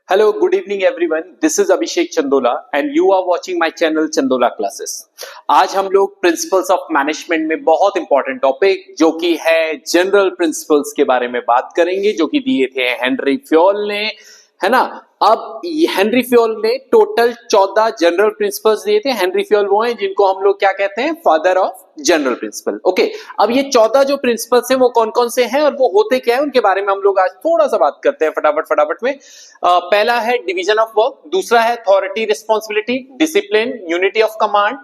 Hello, good evening everyone. This is Abhishek Chandola and you are watching my channel Chandola Classes. आज हम लोग principles of management में बहुत important topic जो कि है जनरल प्रिंसिपल्स के बारे में बात करेंगे, जो कि दिए थे हेनरी फ्योल ने, है ना। अब हेनरी फ्योल ने टोटल 14 जनरल प्रिंसिपल्स दिए थे। हेनरी फ्योल वो हैं जिनको हम लोग क्या कहते हैं, father of general principle. Okay, अब ये 14 जो प्रिंसिपल्स हैं वो कौन कौन से हैं और वो होते क्या है, उनके बारे में हम लोग आज थोड़ा सा बात करते हैं फटाफट में। पहला है डिवीजन ऑफ वर्क, दूसरा है authority responsibility, discipline, unity of command,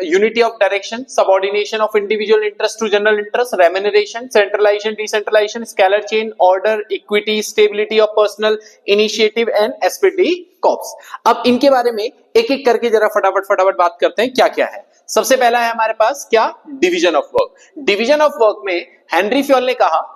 unity of direction, subordination of individual interest to general interest, remuneration, centralization, decentralization, scalar chain, order, equity, stability of personal initiative and SPD corps। अब इनके बारे में एक एक करके जरा फटाफट बात करते हैं क्या क्या है। सबसे पहला है हमारे पास क्या, division of work. Division of work में हेनरी फ्योल ने कहा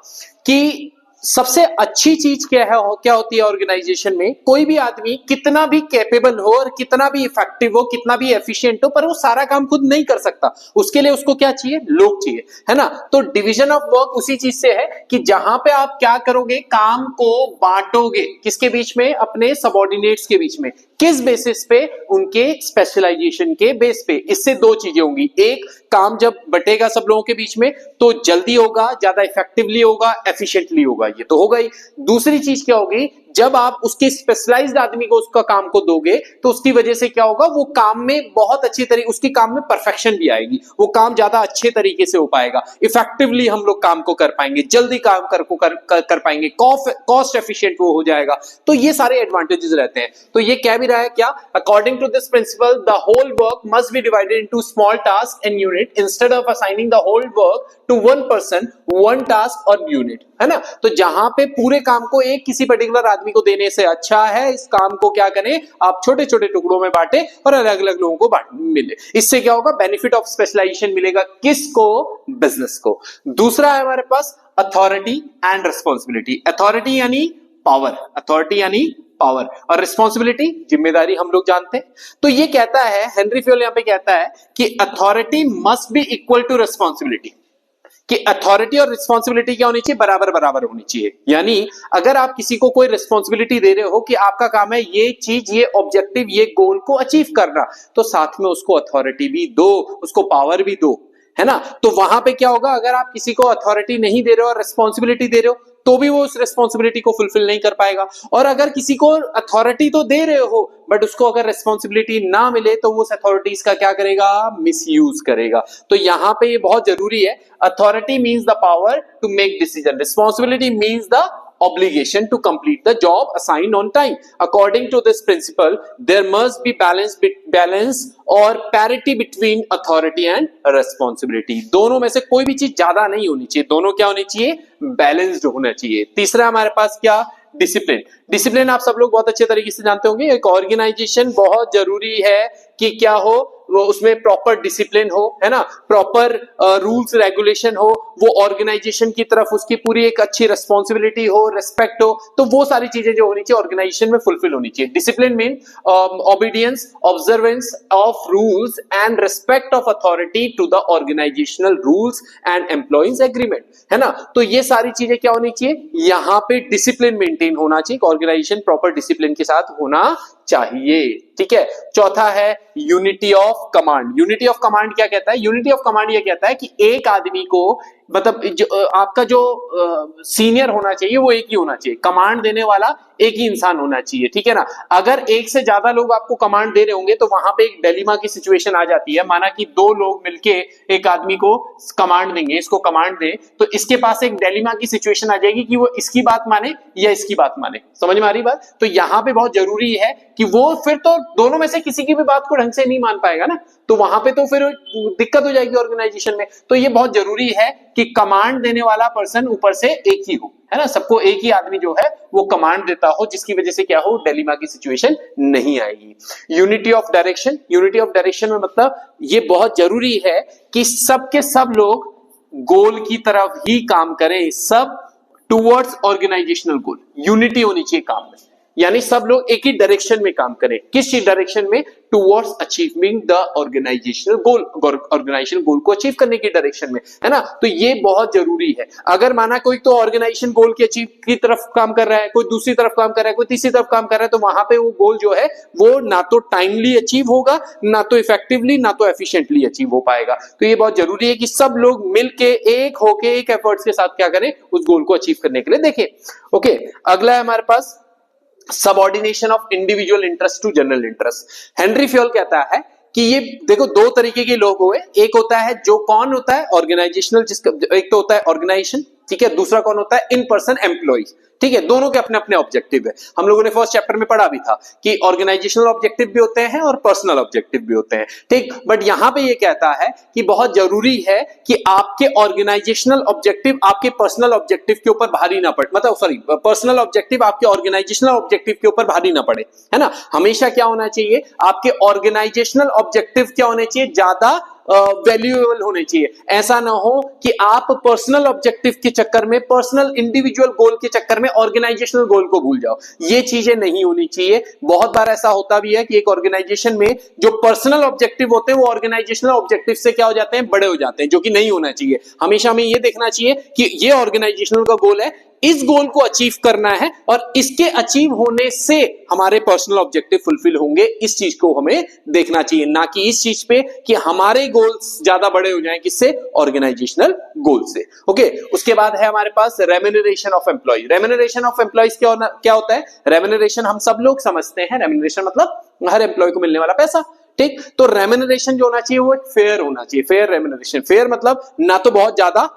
कि सबसे अच्छी चीज क्या होती है ऑर्गेनाइजेशन में, कोई भी आदमी कितना भी कैपेबल हो और कितना भी इफेक्टिव हो, कितना भी एफिशिएंट हो, पर वो सारा काम खुद नहीं कर सकता। उसके लिए उसको क्या चाहिए, लोग चाहिए, है ना। तो डिवीजन ऑफ वर्क उसी चीज से है कि जहां पे आप क्या करोगे, काम को बांटोगे किसके बीच में, अपने सबऑर्डिनेट्स के बीच में। किस बेसिस पे, उनके स्पेशलाइजेशन के बेस पे। इससे दो चीजें होंगी, एक, काम जब बटेगा सब लोगों के बीच में तो जल्दी होगा, ज्यादा इफेक्टिवली होगा, एफिशिएंटली होगा, ये तो होगा ही। दूसरी चीज क्या होगी, जब आप उसके स्पेशलाइज्ड आदमी को उसका काम को दोगे तो उसकी वजह से क्या होगा, वो काम में बहुत अच्छी तरीके, उसके काम में परफेक्शन भी आएगी, वो काम ज्यादा अच्छे तरीके से हो पाएगा, इफेक्टिवली हम लोग काम को कर पाएंगे, जल्दी काम कर पाएंगे, कॉस्ट एफिशिएंट वो हो जाएगा। तो ये सारे एडवांटेजेस रहते हैं। तो ये क्या भी रहा है, क्या, according to this principle the whole work must be divided into small task and unit instead of assigning the whole work to one person, one task और यूनिट, है ना। तो जहां पे पूरे काम को एक किसी पर्टिकुलर आदमी को देने से अच्छा है इस काम को क्या करें, आप छोटे छोटे टुकड़ों में बांटे और अलग अलग लोगों को मिले। इससे क्या होगा, बेनिफिट ऑफ स्पेशलाइजेशन मिलेगा, किसको, बिजनेस को। दूसरा है हमारे पास अथॉरिटी एंड रिस्पॉन्सिबिलिटी। अथॉरिटी यानी पावर, अथॉरिटी यानी पावर, और रिस्पॉन्सिबिलिटी जिम्मेदारी, हम लोग जानते हैं। तो ये कहता है, हेनरी फ्योल यहां पे कहता है कि authority must be equal to responsibility, कि अथॉरिटी और रिस्पॉन्सिबिलिटी क्या होनी चाहिए, बराबर होनी चाहिए। यानी अगर आप किसी को कोई रिस्पॉन्सिबिलिटी दे रहे हो कि आपका काम है ये चीज, ये ऑब्जेक्टिव, ये गोल को अचीव करना, तो साथ में उसको अथॉरिटी भी दो, उसको पावर भी दो, है ना। तो वहां पे क्या होगा, अगर आप किसी को अथॉरिटी नहीं दे रहे हो और रिस्पॉन्सिबिलिटी दे रहे हो तो भी वो उस रिस्पॉन्सिबिलिटी को फुलफिल नहीं कर पाएगा। और अगर किसी को अथॉरिटी तो दे रहे हो बट उसको अगर रिस्पॉन्सिबिलिटी ना मिले तो वो उस अथॉरिटीज का क्या करेगा, मिसयूज करेगा। तो यहां पे ये बहुत जरूरी है। Authority means the power to make decision, responsibility means the obligation to complete the job assigned on time. According to this principle, there must be balance or parity between authority and responsibility. दोनों में से कोई भी चीज ज्यादा नहीं होनी चाहिए, दोनों क्या होनी चाहिए, बैलेंस्ड होना चाहिए। तीसरा हमारे पास क्या, डिसिप्लिन। डिसिप्लिन आप सब लोग बहुत अच्छे तरीके से जानते होंगे। एक ऑर्गेनाइजेशन बहुत जरूरी है कि क्या हो, वो उसमें प्रॉपर डिसिप्लिन हो, है ना, प्रॉपर रूल्स रेगुलेशन हो, वो ऑर्गेनाइजेशन की तरफ उसकी पूरी एक अच्छी रिस्पॉन्सिबिलिटी हो, रिस्पेक्ट हो। तो वो सारी चीजें जो होनी चाहिए ऑर्गेनाइजेशन में फुलफिल होनी चाहिए। Discipline mean obedience, observance of rules and respect of authority to the organisational rules and employees agreement, है ना। तो ये सारी चीजें क्या होनी चाहिए, यहां पे डिसिप्लिन मेंटेन होना चाहिए, ऑर्गेनाइजेशन प्रॉपर डिसिप्लिन के साथ होना चाहिए, ठीक है। चौथा है unity of command. Unity of command क्या कहता है, यूनिटी ऑफ कमांड ये कहता है कि एक आदमी को, मतलब आपका जो सीनियर होना चाहिए वो एक ही होना चाहिए, कमांड देने वाला एक ही इंसान होना चाहिए, ठीक है ना। अगर एक से ज्यादा लोग आपको कमांड दे रहे होंगे तो वहां पे एक डिलेमा की सिचुएशन आ जाती है। माना कि दो लोग मिलके एक आदमी को कमांड देंगे, इसको कमांड दें, तो इसके पास एक डिलेमा की सिचुएशन आ जाएगी कि वो इसकी बात माने या इसकी बात माने। समझ में आ रही बात। तो यहां पे बहुत जरूरी है कि वो फिर तो दोनों में से किसी की भी बात को ढंग से नहीं मान पाएगा ना, तो वहां पे तो फिर दिक्कत हो जाएगी ऑर्गेनाइजेशन में। तो ये बहुत जरूरी है कि कमांड देने वाला पर्सन ऊपर से एक ही हो, है ना, सबको एक ही आदमी जो है वो कमांड देता हो, जिसकी वजह से क्या हो, डिलेमा की सिचुएशन नहीं आएगी। Unity of direction. Unity of direction में मतलब ये बहुत जरूरी है कि सब के सब लोग गोल की तरफ ही काम करें, सब टुवर्ड्स ऑर्गेनाइजेशनल गोल। यूनिटी होनी चाहिए काम में, यानी सब लोग एक ही डायरेक्शन में काम करें। किस डायरेक्शन में? Towards achieving the organisational goal, organisation goal को अचीव करने की डायरेक्शन में, है ना। तो ये बहुत जरूरी है। अगर माना कोई तो ऑर्गेनाइजेशन गोल की अचीव की तरफ काम कर रहा है, कोई दूसरी तरफ काम कर रहा है, कोई तीसरी तरफ काम कर रहा है, तो वहां पे वो गोल जो है वो ना तो टाइमली अचीव होगा, ना तो इफेक्टिवली, ना तो एफिशिएंटली अचीव हो पाएगा। तो ये बहुत जरूरी है कि सब लोग मिलके एक होके एक एफर्ट्स के साथ क्या करें, उस गोल को अचीव करने के लिए देखें। ओके, अगला है हमारे पास subordination of individual interest to general interest. Henri Fayol कहता है कि ये देखो दो तरीके के लोग हुए, एक होता है जो कौन होता है ऑर्गेनाइजेशनल, जिसका एक तो होता है ऑर्गेनाइजेशन, ठीक है, दूसरा कौन होता है इन पर्सन एम्प्लॉय, ठीक है। दोनों के अपने अपने ऑब्जेक्टिव है। हम लोगों ने फर्स्ट चैप्टर में पढ़ा भी था कि ऑर्गेनाइजेशनल ऑब्जेक्टिव भी होते हैं और पर्सनल ऑब्जेक्टिव भी होते हैं, ठीक। बट यहां पे ये कहता है कि बहुत जरूरी है कि आपके ऑर्गेनाइजेशनल ऑब्जेक्टिव आपके पर्सनल ऑब्जेक्टिव के ऊपर भारी ना पड़े, मतलब सॉरी, पर्सनल ऑब्जेक्टिव आपके ऑर्गेनाइजेशनल ऑब्जेक्टिव के ऊपर भारी ना पड़े, है ना। हमेशा क्या होना चाहिए, आपके ऑर्गेनाइजेशनल ऑब्जेक्टिव क्या होने चाहिए, ज्यादा वैल्यूएबल होने चाहिए। ऐसा ना हो कि आप पर्सनल ऑब्जेक्टिव के चक्कर में, पर्सनल इंडिविजुअल गोल के चक्कर में ऑर्गेनाइजेशनल गोल को भूल जाओ। ये चीजें नहीं होनी चाहिए। बहुत बार ऐसा होता भी है कि एक ऑर्गेनाइजेशन में जो पर्सनल ऑब्जेक्टिव होते हैं वो ऑर्गेनाइजेशनल ऑब्जेक्टिव से क्या हो जाते हैं, बड़े हो जाते हैं, जो कि नहीं होना चाहिए। हमेशा हमें ये देखना चाहिए कि ये ऑर्गेनाइजेशनल का गोल है, इस गोल को अचीव करना है और इसके अचीव होने से हमारे पर्सनल ऑब्जेक्टिव फुलफिल होंगे। इस चीज को हमें देखना चाहिए, ना कि इस चीज पे कि हमारे गोल्स ज्यादा बड़े हो जाएं, किससे, ऑर्गेनाइजेशनल गोल से। ओके, उसके बाद है हमारे पास remuneration of employ. Remuneration of employees क्या होता है? रेम्यूनरेशन हम सब लोग समझते हैं, रेम्यूनरेशन मतलब हर एम्प्लॉय को मिलने वाला पैसा, ठीक। तो रेम्यूनरेशन जो होना चाहिए वो फेयर होना चाहिए, फेयर रेम्यूनरेशन। फेयर मतलब ना तो बहुत ज्यादा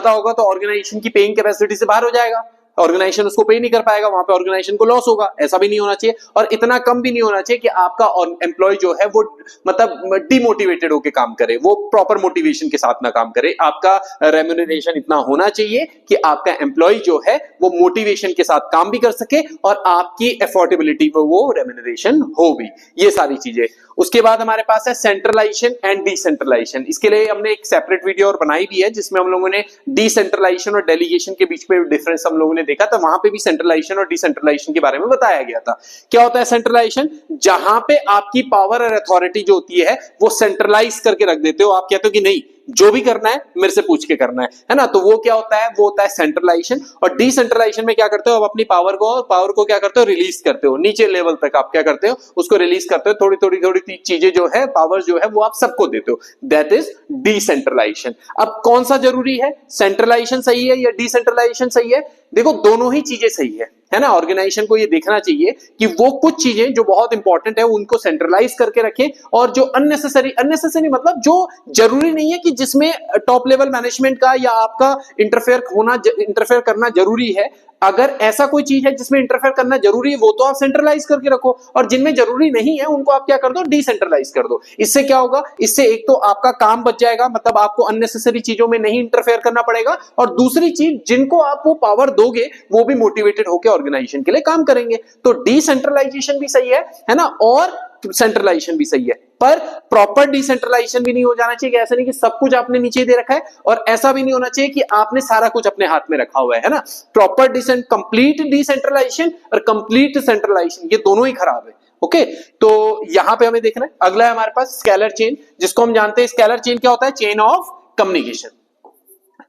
होगा तो ऑर्गेनाइजेशन की पेइंग कैपेसिटी से बाहर हो जाएगा, ऑर्गेनाइजेशन उसको पे नहीं कर पाएगा, वहां पे ऑर्गेनाइजेशन को लॉस होगा। ऐसा भी नहीं होना चाहिए, और इतना कम भी नहीं होना चाहिए कि आपका एम्प्लॉय जो है वो मतलब डिमोटिवेटेड होकर काम करे, वो प्रॉपर मोटिवेशन के साथ ना काम करे। आपका रेम्यूनरेशन इतना होना चाहिए कि आपका एम्प्लॉय जो है वो मोटिवेशन के साथ काम भी कर सके और आपकी एफोर्डेबिलिटी पर वो रेम्यूनरेशन हो भी। ये सारी चीजें। उसके बाद हमारे पास है सेंट्रलाइजेशन एंड डिसेंट्रलाइजेशन। इसके लिए हमने एक सेपरेट वीडियो और बनाई भी है जिसमें हम लोगों ने डिसेंट्रलाइजेशन और डेलीगेशन के बीच में डिफरेंस हम लोगों ने देखा था। वहां पे भी सेंट्रलाइजेशन और डिसेंट्रलाइजेशन के बारे में बताया गया था। क्या होता है सेंट्रलाइजेशन? जहां पे आपकी पावर और अथॉरिटी जो होती है वो सेंट्रलाइज करके रख देते हो, आप कहते हो कि नहीं, जो भी करना है मेरे से पूछ के करना है ना। तो वो क्या होता है? वो होता है सेंट्रलाइजेशन। और डिसेंट्रलाइजेशन में क्या करते हो, आप अपनी पावर को क्या करते हो, रिलीज करते हो, नीचे लेवल तक आप क्या करते हो, उसको रिलीज करते हो। थोड़ी थोड़ी चीजें जो है, पावर जो है वो आप सबको देते हो, दैट इज डिसेंट्रलाइजेशन। अब कौन सा जरूरी है, सेंट्रलाइजेशन सही है या डिसेंट्रलाइजेशन सही है? देखो दोनों ही चीजें सही है ना। ऑर्गेनाइजेशन को ये देखना चाहिए कि वो कुछ चीजें जो बहुत इंपॉर्टेंट है उनको सेंट्रलाइज करके रखें, और जो अननेसेसरी मतलब जो जरूरी नहीं है कि जिसमें टॉप लेवल मैनेजमेंट का या आपका इंटरफेयर करना जरूरी है, अगर ऐसा कोई चीज है जिसमें इंटरफेयर करना जरूरी है वो तो आप सेंट्रलाइज करके रखो, और जिनमें जरूरी नहीं है उनको आप क्या कर दो, डिसेंट्रलाइज कर दो। इससे क्या होगा, इससे एक तो आपका काम बच जाएगा, मतलब आपको अननेसेसरी चीजों में नहीं इंटरफेयर करना पड़ेगा, और दूसरी चीज जिनको आप वो पावर दोगे वो भी मोटिवेटेड होकर ऑर्गेनाइजेशन के लिए काम करेंगे। तो डिसेंट्रलाइजेशन भी सही है ना, और सेंट्रलाइजेशन भी सही है। पर प्रॉपर डिसेंट्रलाइजेशन भी नहीं हो जाना चाहिए कि ऐसा नहीं कि सब कुछ आपने नीचे दे रखा है, और ऐसा भी नहीं होना चाहिए कि आपने सारा कुछ अपने हाथ में रखा हुआ है ना। प्रॉपर कंप्लीट डिसेंट्रलाइजेशन और कंप्लीट सेंट्रलाइजेशन ये दोनों ही खराब है। ओके, तो यहां पे हमें देखना है। अगला है हमारे पास स्केलर चेन, जिसको हम जानते हैं स्केलर चेन क्या होता है, chain of communication.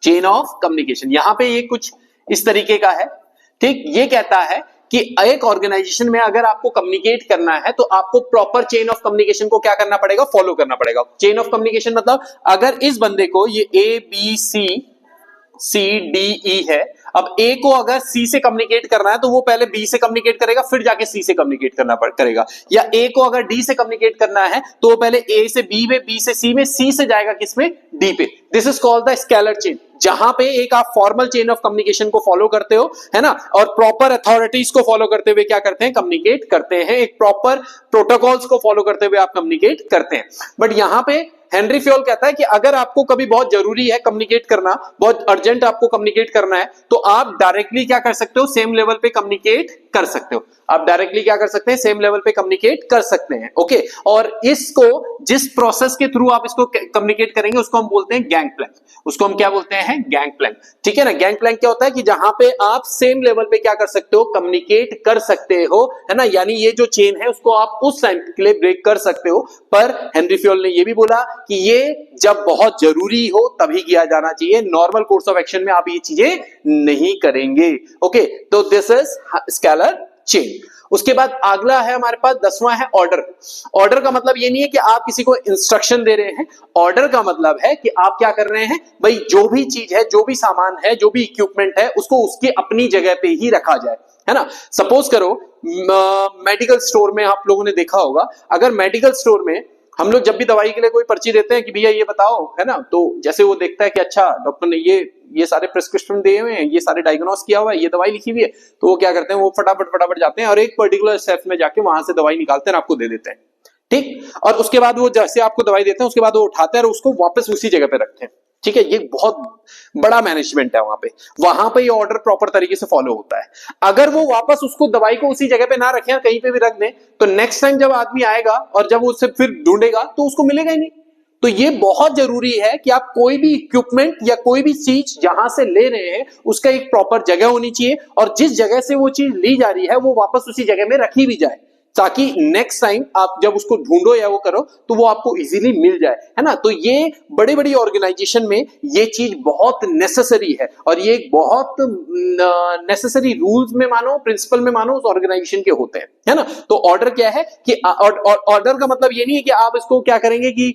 Chain of communication यहां पे ये कुछ इस तरीके का है, ठीक। ये कहता है कि एक ऑर्गेनाइजेशन में अगर आपको कम्युनिकेट करना है तो आपको प्रॉपर चेन ऑफ कम्युनिकेशन को क्या करना पड़ेगा, फॉलो करना पड़ेगा। चेन ऑफ कम्युनिकेशन मतलब अगर इस बंदे को ये ABCD है, अब A को अगर C से कम्युनिकेट करना है तो वो पहले B से कम्युनिकेट करेगा, फिर जाके C से कम्युनिकेट करना करेगा। या A को अगर D से कम्युनिकेट करना है तो वो पहले A से B में, B से C में, C से जाएगा किसमें, D पे। This is called the scalar chain, जहां पे एक आप फॉर्मल चेन ऑफ कम्युनिकेशन को फॉलो करते हो, है ना, और प्रॉपर अथॉरिटीज को फॉलो करते हुए क्या करते हैं, कम्युनिकेट करते हैं। एक प्रॉपर प्रोटोकॉल्स को फॉलो करते हुए आप कम्युनिकेट करते हैं। बट यहां पे हेनरी फ्योल कहता है कि अगर आपको कभी बहुत जरूरी है कम्युनिकेट करना, बहुत अर्जेंट आपको कम्युनिकेट करना है, तो आप डायरेक्टली क्या कर सकते हो, सेम लेवल पे कम्युनिकेट कर सकते हो। आप डायरेक्टली क्या कर सकते हैं, सेम लेवल पे कम्युनिकेट कर सकते हैं। ओके, और इसको जिस प्रोसेस के थ्रू आप इसको कम्युनिकेट करेंगे उसको हम बोलते हैं गैंग प्लैंक। उसको हम क्या बोलते हैं, गैंग प्लैंक। ठीक है ना। गैंग प्लैंक क्या होता है कि जहां पे आप सेम लेवल पे क्या कर सकते हो, कम्युनिकेट कर सकते हो, है ना। यानी ये जो चेन है उसको आप उस टाइम के लिए ब्रेक कर सकते हो। पर हेनरी फ्योल ने ये भी बोला कि ये जब बहुत जरूरी हो तभी किया जाना चाहिए, नॉर्मल कोर्स ऑफ एक्शन में आप ये चीजें नहीं करेंगे। ओके, तो दिस इज स्केलर चेन। उसके बाद अगला है हमारे पास 10वां है ऑर्डर। ऑर्डर का मतलब ये नहीं है कि आप किसी को इंस्ट्रक्शन दे रहे हैं। ऑर्डर का मतलब है कि आप क्या कर रहे हैं भाई, जो भी चीज है, जो भी सामान है, जो भी इक्विपमेंट है, उसको उसकी अपनी जगह पे ही रखा जाए, है ना। सपोज करो मेडिकल स्टोर में आप लोगों ने देखा होगा, अगर मेडिकल स्टोर में हम लोग जब भी दवाई के लिए कोई पर्ची देते हैं कि भैया ये बताओ, है ना, तो जैसे वो देखता है कि अच्छा डॉक्टर ने ये सारे प्रिस्क्रिप्शन दिए हुए हैं, ये सारे डायग्नोस किया हुआ है, ये दवाई लिखी हुई है, तो वो क्या करते हैं, वो फटाफट जाते हैं और एक पर्टिकुलर स्टेप में जाके वहां से दवाई निकालते हैं और आपको दे देते हैं। ठीक, और उसके बाद वो जैसे आपको दवाई देते हैं उसके बाद वो उठाते हैं और उसको वापस उसी जगह पे रखते हैं। ठीक है, ये बहुत बड़ा मैनेजमेंट है वहां पे ये ऑर्डर प्रॉपर तरीके से फॉलो होता है। अगर वो वापस उसको दवाई को उसी जगह पे ना रखें, कहीं पे भी रख दें, तो नेक्स्ट टाइम जब आदमी आएगा और जब उससे फिर ढूंढेगा तो उसको मिलेगा ही नहीं। तो ये बहुत जरूरी है कि आप कोई भी इक्विपमेंट या कोई भी चीज जहां से ले रहे हैं उसका एक प्रॉपर जगह होनी चाहिए, और जिस जगह से वो चीज ली जा रही है वो वापस उसी जगह में रखी भी जाए, ताकि नेक्स्ट टाइम आप जब उसको ढूंढो या वो करो तो वो आपको इजीली मिल जाए, है ना। तो ये बड़ी बड़ी ऑर्गेनाइजेशन में ये चीज बहुत नेसेसरी है, और ये बहुत नेसेसरी रूल्स में मानो, प्रिंसिपल में मानो, उस ऑर्गेनाइजेशन के होते हैं, है ना। तो ऑर्डर क्या है कि ऑर्डर का मतलब ये नहीं है कि आप इसको क्या करेंगे कि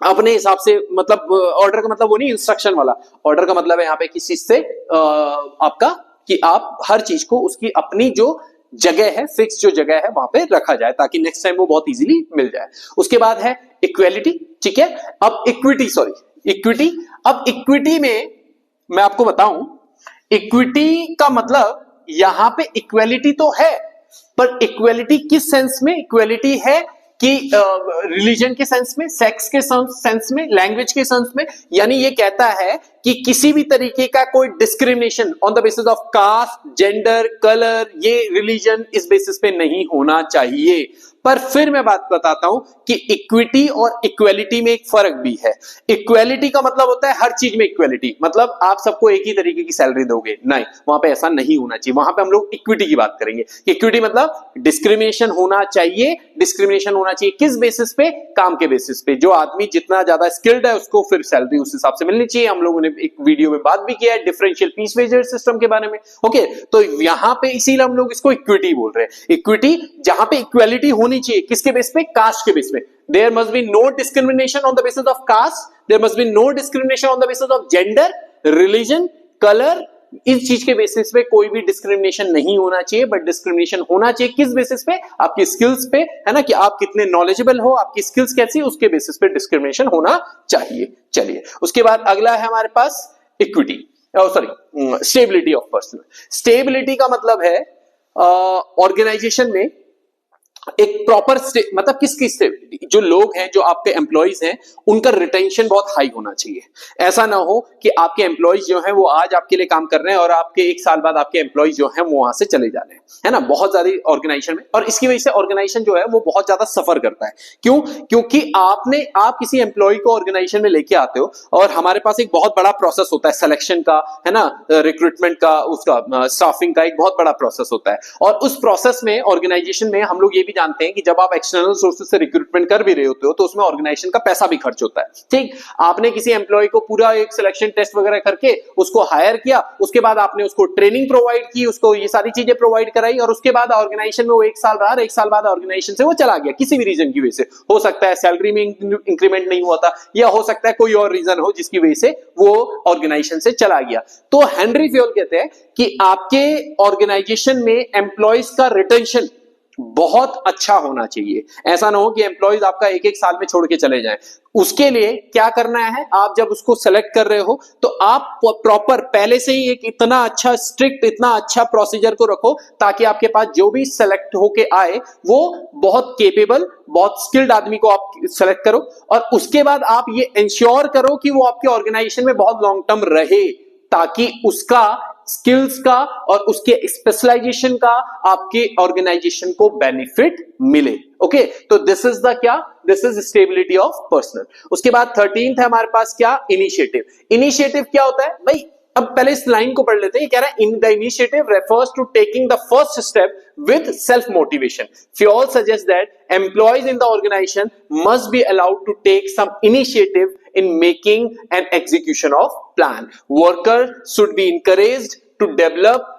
अपने हिसाब से, मतलब ऑर्डर का मतलब वो नहीं इंस्ट्रक्शन वाला। ऑर्डर का मतलब है यहाँ पे किस चीज से आपका, कि आप हर चीज को उसकी अपनी जो जगह है, फिक्स जो जगह है वहां पे रखा जाए, ताकि नेक्स्ट टाइम वो बहुत इजीली मिल जाए। उसके बाद है इक्वालिटी। ठीक है, अब इक्विटी। अब इक्विटी में मैं आपको बताऊं, इक्विटी का मतलब यहां पे इक्वालिटी तो है, पर इक्वालिटी किस सेंस में इक्वालिटी है, कि रिलीजन के सेंस में, सेक्स के सेंस में, लैंग्वेज के सेंस में। यानी ये कहता है कि किसी भी तरीके का कोई discrimination on the basis of caste, gender, colour, ये रिलीजन, इस बेसिस पे नहीं होना चाहिए। पर फिर मैं बात बताता हूं कि इक्विटी और इक्वालिटी में एक फर्क भी है। इक्वालिटी का मतलब होता है हर चीज में इक्वालिटी, मतलब आप सबको एक ही तरीके की सैलरी दोगे, नहीं, वहां पे ऐसा नहीं होना चाहिए। वहां पे हम लोग इक्विटी की बात करेंगे। इक्विटी मतलब डिस्क्रिमिनेशन होना चाहिए। डिस्क्रिमिनेशन होना चाहिए किस बेसिस पे, काम के बेसिस पे। जो आदमी जितना ज्यादा स्किल्ड है उसको फिर सैलरी उस हिसाब से मिलनी चाहिए। हम लोगों ने एक वीडियो में बात भी किया है डिफरेंशियल पीस वेजेस सिस्टम के बारे में। ओके, तो यहां पे इसीलिए हम लोग इसको इक्विटी बोल रहे हैं। इक्विटी जहां पे इक्वालिटी होनी चाहिए, किसके बेस पे, कास्ट के बेस पे। There must be no discrimination on the basis of caste, there must be no discrimination on the basis of gender, religion, colour. इस चीज के बेसिस पे कोई भी डिस्क्रिमिनेशन नहीं होना चाहिए, बट डिस्क्रिमिनेशन होना चाहिए किस बेसिस पे, आपकी स्किल्स पे, है ना, कि आप कितने नॉलेजेबल हो, आपकी स्किल्स कैसी, उसके बेसिस पे डिस्क्रिमिनेशन होना चाहिए। चलिए, उसके बाद अगला है हमारे पास equity, stability of person. Stability का मतलब है ऑर्गेनाइजेशन में एक प्रॉपर मतलब किसकी स्टेबिलिटी, जो लोग हैं, जो आपके एम्प्लॉइज हैं, उनका रिटेंशन बहुत हाई होना चाहिए। ऐसा ना हो कि आपके एम्प्लॉइज जो हैं वो आज आपके लिए काम कर रहे हैं और आपके 1 साल बाद आपके एम्प्लॉइज जो हैं वो वहां से चले जा रहे हैं, है ना। बहुत ज्यादा ऑर्गेनाइजेशन में, और इसकी वजह से ऑर्गेनाइजेशन जो है वो बहुत ज्यादा सफर करता है। क्यों? क्योंकि आप किसी एम्प्लॉय को ऑर्गेनाइजेशन में लेके आते हो, और हमारे पास एक बहुत बड़ा प्रोसेस होता है सिलेक्शन का, है ना, रिक्रूटमेंट का, उसका स्टाफिंग का एक बहुत बड़ा प्रोसेस होता है। और उस प्रोसेस में, ऑर्गेनाइजेशन में, हम लोग ये भी जानते हैं कि जब आप एक्सटर्नल सोर्सेज से रिक्रूटमेंट कर भी रहे होते हो तो उसमें ऑर्गेनाइजेशन का पैसा भी खर्च होता है। ठीक, आपने किसी एम्प्लॉय को पूरा एक सिलेक्शन टेस्ट वगैरह करके उसको हायर किया, उसके बाद आपने उसको ट्रेनिंग प्रोवाइड की, उसको ये सारी चीजें प्रोवाइड कराई, और उसके बाद ऑर्गेनाइजेशन में वो 1 साल रहा, 1 साल बाद ऑर्गेनाइजेशन से वो चला गया किसी भी रीजन की वजह से। हो सकता है सैलरी में इंक्रीमेंट नहीं हुआ था, या हो सकता है कोई और रीजन हो जिसकी वजह से वो ऑर्गेनाइजेशन से चला गया। तो हेनरी फ्योल कहते हैं कि आपके ऑर्गेनाइजेशन में एम्प्लॉयज का रिटेंशन बहुत अच्छा होना चाहिए। ऐसा ना हो कि एम्प्लॉयज आपका एक एक साल में छोड़ के चले जाएं। उसके लिए क्या करना है, आप जब उसको सेलेक्ट कर रहे हो तो आप प्रॉपर पहले से ही एक इतना अच्छा स्ट्रिक्ट, इतना अच्छा प्रोसीजर को रखो ताकि आपके पास जो भी सेलेक्ट होके आए वो बहुत केपेबल, बहुत स्किल्ड आदमी को आप सेलेक्ट करो। और उसके बाद आप ये इंश्योर करो कि वो आपके ऑर्गेनाइजेशन में बहुत लॉन्ग टर्म रहे, ताकि उसका स्किल्स का और उसके स्पेशलाइजेशन का आपके ऑर्गेनाइजेशन को बेनिफिट मिले। ओके, तो दिस इज द क्या, this is stability of personal. उसके बाद 13th है हमारे पास क्या, इनिशिएटिव। इनिशिएटिव क्या होता है भाई, अब पहले इस लाइन को पढ़ लेते हैं। कह रहा है in the initiative refers to taking the first step with self motivation. Fayol suggests that employees in the organization must be allowed to take some initiative in making and execution of plan. Workers should be encouraged to develop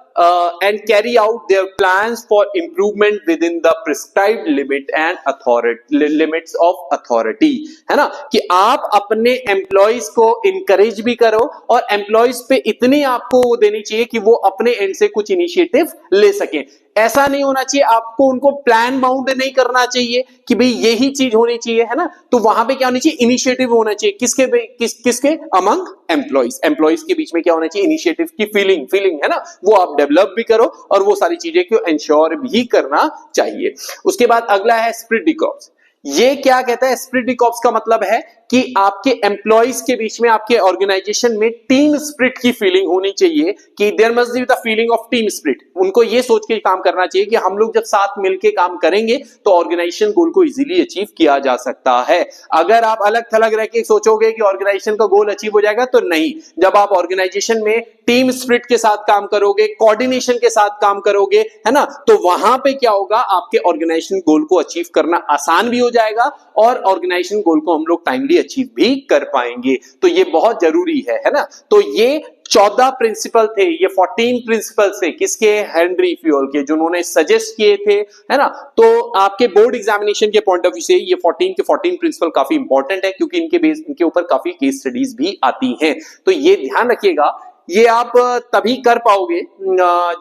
and carry out their plans for improvement within the prescribed limit and authority limits of authority. है ना, कि आप अपने employees को encourage भी करो और employees पे इतनी आपको देनी चाहिए कि वो अपने एंड से कुछ इनिशिएटिव ले सकें। ऐसा नहीं होना चाहिए, आपको उनको प्लान बाउंड नहीं करना चाहिए कि भाई यही चीज होनी चाहिए, है ना। तो वहां पे क्या होनी चाहिए, इनिशिएटिव होना चाहिए। किसके अमंग एम्प्लॉइज के बीच में क्या होना चाहिए, इनिशिएटिव की फीलिंग है ना, वो आप डेवलप भी करो और वो सारी चीजें को इंश्योर भी करना चाहिए। उसके बाद अगला है स्पिरिट डी कॉर्प्स। ये क्या कहता है, स्पिरिट डी कॉर्प्स का मतलब है कि आपके एम्प्लॉइज के बीच में, आपके ऑर्गेनाइजेशन में टीम स्पिरिट की फीलिंग होनी चाहिए, कि there must be the feeling of team spirit. उनको ये सोच के काम करना चाहिए कि हम लोग जब साथ मिलके काम करेंगे तो ऑर्गेनाइजेशन गोल को इजीली अचीव किया जा सकता है। अगर आप अलग थलग रह के सोचोगे कि ऑर्गेनाइजेशन का गोल अचीव हो जाएगा, तो नहीं। जब आप ऑर्गेनाइजेशन में टीम स्पिरिट के साथ काम करोगे, कोऑर्डिनेशन के साथ काम करोगे, है ना, तो वहां पे क्या होगा, आपके ऑर्गेनाइजेशन गोल को अचीव करना आसान भी हो जाएगा और ऑर्गेनाइजेशन गोल को हम लोग टाइमली अचीव भी कर पाएंगे। तो ये बहुत जरूरी है ना। तो ये 14 प्रिंसिपल थे, ये 14 प्रिंसिपल थे किसके, हेनरी फ्यूल के, जिन्होंने सजेस्ट किए थे, है ना। तो आपके बोर्ड एग्जामिनेशन के पॉइंट ऑफ व्यू से ये 14 के 14 प्रिंसिपल काफी इंपॉर्टेंट है, क्योंकि इनके ऊपर काफी केस स्टडीज भी आती हैं। तो ये ध्यान रखिएगा, ये आप तभी कर पाओगे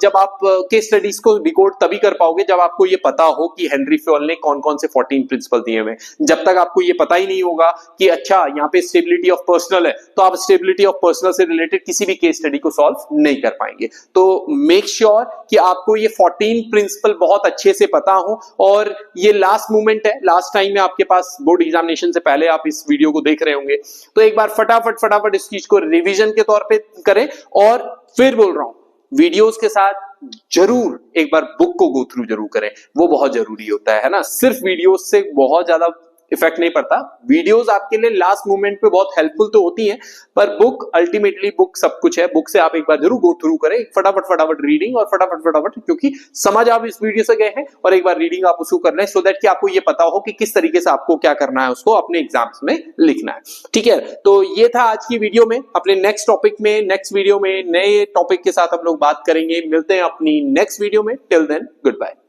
जब आप केस स्टडीज को डिकोड तभी कर पाओगे जब आपको ये पता हो कि हेनरी फ्यूल ने कौन कौन से 14 प्रिंसिपल दिए हुए। जब तक आपको ये पता ही नहीं होगा कि अच्छा यहाँ पे स्टेबिलिटी ऑफ पर्सनल है, तो आप स्टेबिलिटी ऑफ पर्सनल से रिलेटेड किसी भी केस स्टडी को सॉल्व नहीं कर पाएंगे। तो मेक श्योर कि आपको ये 14 प्रिंसिपल बहुत अच्छे से पता हो। और ये लास्ट मोमेंट है, लास्ट टाइम में आपके पास बोर्ड एग्जामिनेशन से पहले आप इस वीडियो को देख रहे होंगे, तो एक बार फटाफट इस चीज को रिवीजन के तौर पे करें। और फिर बोल रहा हूं, वीडियोस के साथ जरूर एक बार बुक को गो थ्रू जरूर करें, वो बहुत जरूरी होता है ना। सिर्फ वीडियोस से बहुत ज्यादा इफेक्ट नहीं पड़ता। वीडियोस आपके लिए लास्ट मोमेंट पे बहुत हेल्पफुल तो होती हैं, पर बुक अल्टीमेटली बुक सब कुछ है। बुक से आप एक बार जरूर गो थ्रू करें, फटाफट रीडिंग और फटाफट, क्योंकि समझ आप इस वीडियो से गए हैं और एक बार रीडिंग आप उसको कर लें, सो दैट कि आपको ये पता हो कि किस तरीके से आपको क्या करना है, उसको अपने एग्जाम्स में लिखना है। ठीक है, तो ये था आज की वीडियो में। अपने नेक्स्ट टॉपिक में, नेक्स्ट वीडियो में नए टॉपिक के साथ हम लोग बात करेंगे। मिलते हैं अपनी नेक्स्ट वीडियो में। Till then, good bye.